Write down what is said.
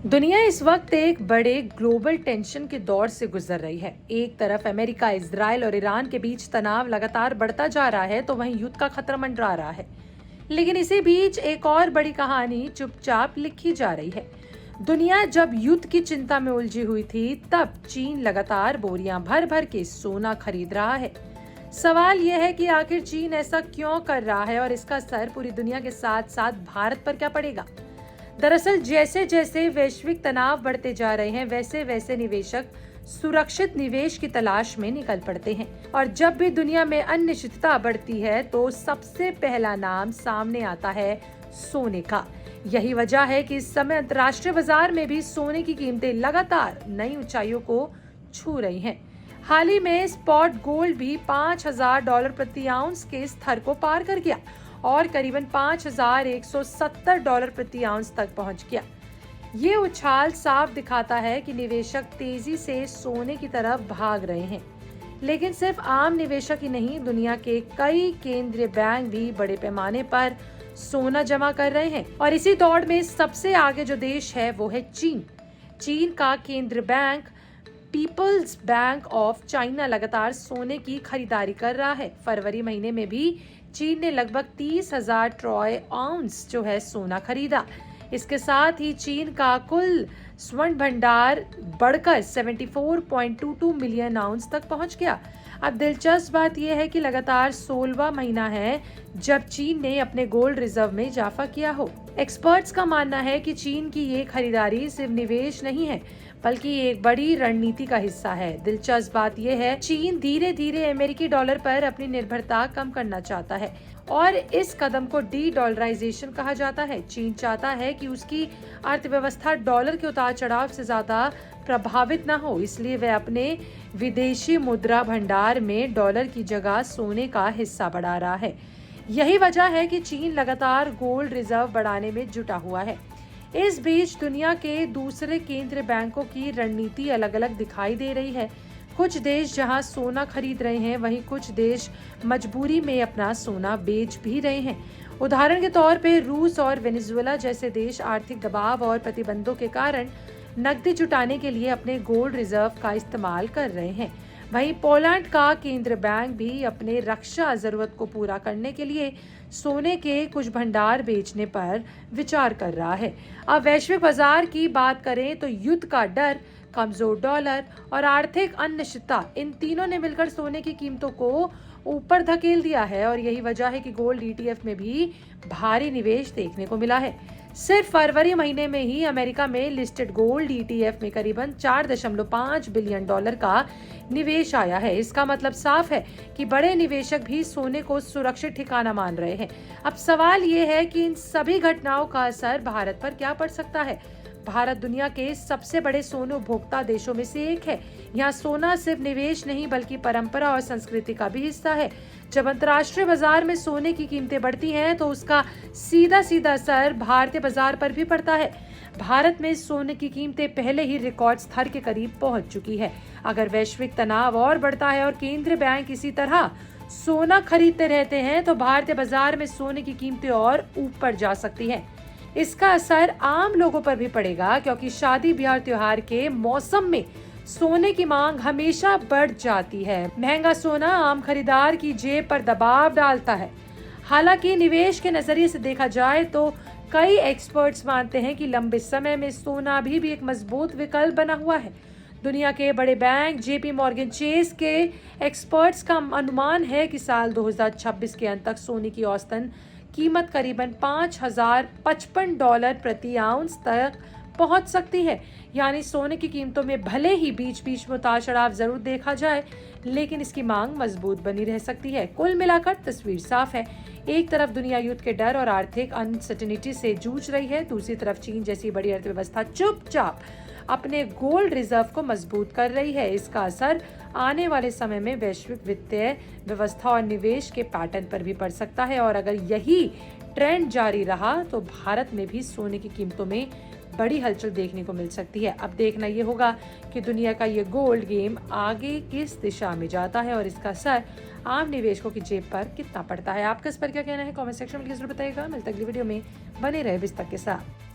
दुनिया इस वक्त एक बड़े ग्लोबल टेंशन के दौर से गुजर रही है। एक तरफ अमेरिका, इजराइल और ईरान के बीच तनाव लगातार बढ़ता जा रहा है, तो वहीं युद्ध का खतरा मंडरा रहा है। लेकिन इसी बीच एक और बड़ी कहानी चुपचाप लिखी जा रही है। दुनिया जब युद्ध की चिंता में उलझी हुई थी, तब चीन लगातार बोरियां भर भर के सोना खरीद रहा है। सवाल यह है कि आखिर चीन ऐसा क्यों कर रहा है और इसका असर पूरी दुनिया के साथ साथ भारत पर क्या पड़ेगा। दरअसल जैसे जैसे वैश्विक तनाव बढ़ते जा रहे हैं, वैसे वैसे निवेशक सुरक्षित निवेश की तलाश में निकल पड़ते हैं। और जब भी दुनिया में अनिश्चितता बढ़ती है, तो सबसे पहला नाम सामने आता है सोने का। यही वजह है कि इस समय अंतर्राष्ट्रीय बाजार में भी सोने की कीमतें लगातार नई ऊंचाइयों को छू रही हैं। हाल ही में स्पॉट गोल्ड भी $5,000 प्रति आउंस के स्तर को पार कर गया और करीबन $5,170 प्रति आउंस तक पहुंच गया। ये उछाल साफ दिखाता है कि निवेशक तेजी से सोने की तरफ भाग रहे हैं। लेकिन सिर्फ आम निवेशक ही नहीं, दुनिया के कई केंद्रीय बैंक भी बड़े पैमाने पर सोना जमा कर रहे हैं। और इसी दौड़ में सबसे आगे जो देश है वो है चीन। चीन का केंद्रीय bank People's Bank of China लगातार सोने की खरीदारी कर रहा है। फरवरी महीने में भी चीन ने लगभग 30,000 ट्रॉय आउंस जो है सोना खरीदा। इसके साथ ही चीन का कुल स्वर्ण भंडार बढ़कर 74.22 मिलियन आउंस तक पहुंच गया। अब दिलचस्प बात यह है कि लगातार 16वां महीना है जब चीन ने अपने गोल्ड रिजर्व में इजाफा किया हो। एक्सपर्ट्स का मानना है कि चीन की ये खरीदारी सिर्फ निवेश नहीं है, बल्कि एक बड़ी रणनीति का हिस्सा है। दिलचस्प बात यह है, चीन धीरे धीरे अमेरिकी डॉलर पर अपनी निर्भरता कम करना चाहता है और इस कदम को डी डॉलराइजेशन कहा जाता है। चीन चाहता है कि उसकी अर्थव्यवस्था डॉलर के उतार चढ़ाव से ज्यादा प्रभावित न हो, इसलिए वह अपने विदेशी मुद्रा भंडार में डॉलर की जगह सोने का हिस्सा बढ़ा रहा है। यही वजह है कि चीन लगातार गोल्ड रिजर्व बढ़ाने में जुटा हुआ है। इस बीच दुनिया के दूसरे केंद्रीय बैंकों की रणनीति अलग अलग दिखाई दे रही है। कुछ देश जहां सोना खरीद रहे हैं, वहीं कुछ देश मजबूरी में अपना सोना बेच भी रहे हैं। उदाहरण के तौर पे रूस और वेनेजुएला जैसे देश आर्थिक दबाव और प्रतिबंधों के कारण नकदी जुटाने के लिए अपने गोल्ड रिजर्व का इस्तेमाल कर रहे हैं। वहीं पोलैंड का केंद्रीय बैंक भी अपने रक्षा जरूरत को पूरा करने के लिए सोने के कुछ भंडार बेचने पर विचार कर रहा है। अब वैश्विक बाजार की बात करें तो युद्ध का डर, कमजोर डॉलर और आर्थिक अनिश्चितता, इन तीनों ने मिलकर सोने की कीमतों को ऊपर धकेल दिया है। और यही वजह है कि गोल्ड ETF में भी भारी निवेश देखने को मिला है। सिर्फ फरवरी महीने में ही अमेरिका में लिस्टेड गोल्ड ETF में करीबन $4.5 बिलियन का निवेश आया है। इसका मतलब साफ है कि बड़े निवेशक भी सोने को सुरक्षित ठिकाना मान रहे हैं। अब सवाल ये है कि इन सभी घटनाओं का असर भारत पर क्या पड़ सकता है। भारत दुनिया के सबसे बड़े सोने उपभोक्ता देशों में से एक है। यहाँ सोना सिर्फ निवेश नहीं, बल्कि परंपरा और संस्कृति का भी हिस्सा है। जब अंतर्राष्ट्रीय बाजार में सोने की कीमतें बढ़ती हैं, तो उसका सीधा सीधा असर भारतीय बाजार पर भी पड़ता है। भारत में सोने की कीमतें पहले ही रिकॉर्ड स्तर के करीब पहुंच चुकी है। अगर वैश्विक तनाव और बढ़ता है और केंद्रीय बैंक इसी तरह सोना खरीदते रहते हैं, तो भारतीय बाजार में सोने की कीमतें और ऊपर जा सकती है। इसका असर आम लोगों पर भी पड़ेगा, क्योंकि शादी ब्याह त्योहार के मौसम में सोने की मांग हमेशा बढ़ जाती है। महंगा सोना आम खरीदार की जेब पर दबाव डालता है। हालांकि निवेश के नजरिए से देखा जाए तो कई एक्सपर्ट्स मानते हैं कि लंबे समय में सोना भी एक मजबूत विकल्प बना हुआ है। दुनिया के बड़े बैंक JP मॉर्गन चेस के एक्सपर्ट्स का अनुमान है कि साल 2026 के अंत तक सोने की औसतन कीमत करीबन $5,055 प्रति आउंस तक पहुंच सकती है। यानी सोने की कीमतों में भले ही बीच बीच में उतार चढ़ाव जरूर देखा जाए, लेकिन इसकी मांग मजबूत बनी रह सकती है। कुल मिलाकर तस्वीर साफ है। एक तरफ दुनिया युद्ध के डर और आर्थिक अनसर्टेनिटी से जूझ रही है, दूसरी तरफ चीन जैसी बड़ी अर्थव्यवस्था चुपचाप अपने गोल्ड रिजर्व को मजबूत कर रही है। इसका असर आने वाले समय में वैश्विक वित्तीय व्यवस्था और निवेश के पैटर्न पर भी पड़ सकता है। और अगर यही ट्रेंड जारी रहा, तो भारत में भी सोने की कीमतों में बड़ी हलचल देखने को मिल सकती है। अब देखना ये होगा कि दुनिया का ये गोल्ड गेम आगे किस दिशा में जाता है और इसका असर आम निवेशकों की जेब पर कितना पड़ता है। आपका इस पर क्या कहना है, कमेंट सेक्शन में जरूर बताइएगा। मिलते अगली वीडियो में, बने रहे बिस्तर के साथ।